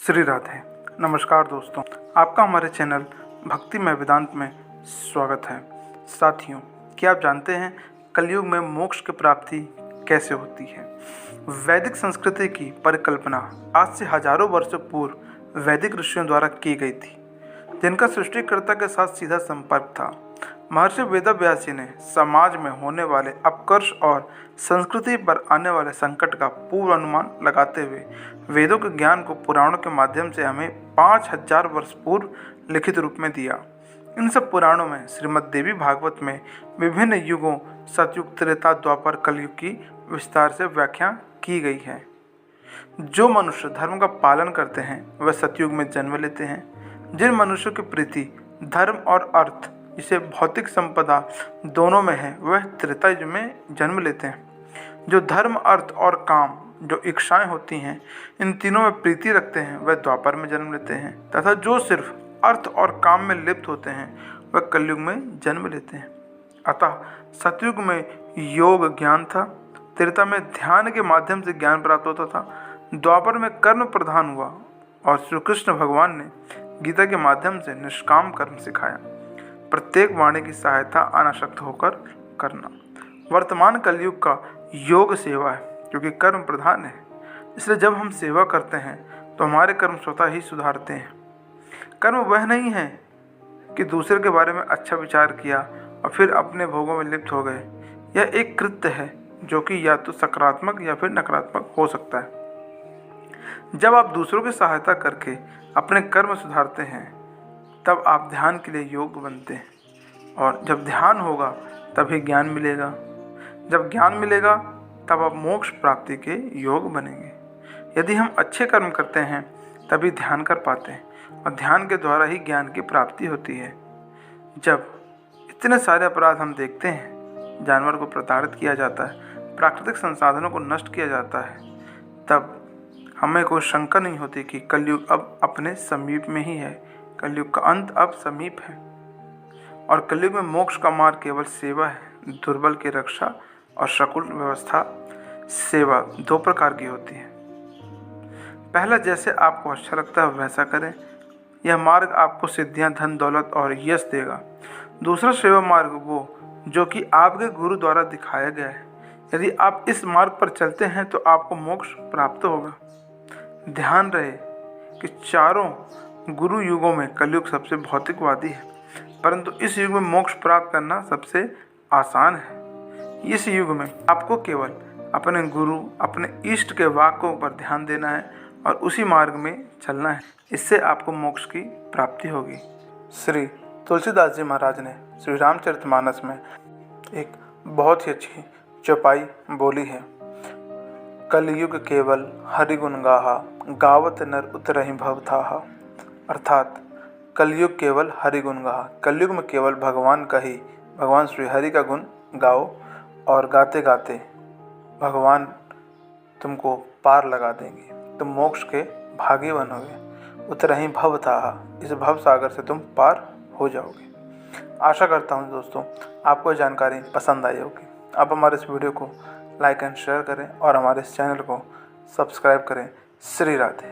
श्री राधे। नमस्कार दोस्तों, आपका हमारे चैनल भक्तिमय वेदांत में स्वागत है। साथियों, क्या आप जानते हैं कलयुग में मोक्ष की प्राप्ति कैसे होती है? वैदिक संस्कृति की परिकल्पना आज से हजारों वर्षों पूर्व वैदिक ऋषियों द्वारा की गई थी, जिनका सृष्टिकर्ता के साथ सीधा संपर्क था। महर्षि वेदव्यास जी ने समाज में होने वाले अपकर्ष और संस्कृति पर आने वाले संकट का पूर्व अनुमान लगाते हुए वेदों के ज्ञान को पुराणों के माध्यम से हमें 5000 वर्ष पूर्व लिखित रूप में दिया। इन सब पुराणों में श्रीमद् देवी भागवत में विभिन्न युगों सतयुग, त्रेता, द्वापर, कलयुग की विस्तार से व्याख्या की गई है। जो मनुष्य धर्म का पालन करते हैं वह सतयुग में जन्म लेते हैं। जिन मनुष्यों की प्रीति धर्म और अर्थ, जिसे भौतिक संपदा दोनों में है, वह त्रेता युग में जन्म लेते हैं। जो धर्म, अर्थ और काम, जो इच्छाएं होती हैं, इन तीनों में प्रीति रखते हैं, वह द्वापर में जन्म लेते हैं। तथा जो सिर्फ अर्थ और काम में लिप्त होते हैं, वह कलयुग में जन्म लेते हैं। अतः सतयुग में योग ज्ञान था, त्रेता में ध्यान के माध्यम से ज्ञान प्राप्त होता था, द्वापर में कर्म प्रधान हुआ और श्री कृष्ण भगवान ने गीता के माध्यम से निष्काम कर्म सिखाया। प्रत्येक वाणी की सहायता अनासक्त होकर करना। वर्तमान कलयुग का योग सेवा है, क्योंकि कर्म प्रधान है। इसलिए जब हम सेवा करते हैं तो हमारे कर्म स्वतः ही सुधारते हैं। कर्म वह नहीं है कि दूसरे के बारे में अच्छा विचार किया और फिर अपने भोगों में लिप्त हो गए। यह एक कृत्य है जो कि या तो सकारात्मक या फिर नकारात्मक हो सकता है। जब आप दूसरों की सहायता करके अपने कर्म सुधारते हैं, तब आप ध्यान के लिए योग्य बनते हैं, और जब ध्यान होगा तभी ज्ञान मिलेगा। जब ज्ञान मिलेगा तब आप मोक्ष प्राप्ति के योग बनेंगे। यदि हम अच्छे कर्म करते हैं तभी ध्यान कर पाते हैं, और ध्यान के द्वारा ही ज्ञान की प्राप्ति होती है। जब इतने सारे अपराध हम देखते हैं, जानवर को प्रताड़ित किया जाता है, प्राकृतिक संसाधनों को नष्ट किया जाता है, तब हमें कोई शंका नहीं होती कि कलयुग अब अपने समीप में ही है। कलयुग का अंत अब समीप है, और कलयुग में मोक्ष का मार्ग केवल सेवा है। दुर्बल की रक्षा और शकुल व्यवस्था सेवा दो प्रकार की होती है। पहला, जैसे आपको अच्छा लगता है वैसा करें। यह मार्ग आपको सिद्धियां, धन, दौलत और यश देगा। दूसरा सेवा मार्ग वो जो कि आपके गुरु द्वारा दिखाया गया है। यदि आप इस मार्ग पर चलते हैं तो आपको मोक्ष प्राप्त होगा। ध्यान रहे कि चारों गुरु युगों में कलयुग सबसे भौतिकवादी है, परंतु इस युग में मोक्ष प्राप्त करना सबसे आसान है। इस युग में आपको केवल अपने गुरु, अपने इष्ट के वाक्यों पर ध्यान देना है और उसी मार्ग में चलना है। इससे आपको मोक्ष की प्राप्ति होगी। श्री तुलसीदास जी महाराज ने श्री रामचरितमानस में एक बहुत ही अच्छी चौपाई बोली है। कलयुग केवल हरि गुण गाहा, गावत नर उतरहि भव थाहा। अर्थात कलयुग केवल हरि गुण गाहा, कलयुग में केवल भगवान का ही, भगवान श्री हरि का गुण गाओ, और गाते गाते भगवान तुमको पार लगा देंगे। तुम मोक्ष के भागी बनोगे। उतरहि भव थाहा, इस भव सागर से तुम पार हो जाओगे। आशा करता हूँ दोस्तों आपको जानकारी पसंद आई होगी। आप हमारे इस वीडियो को लाइक एंड शेयर करें और हमारे इस चैनल को सब्सक्राइब करें। श्री राधे।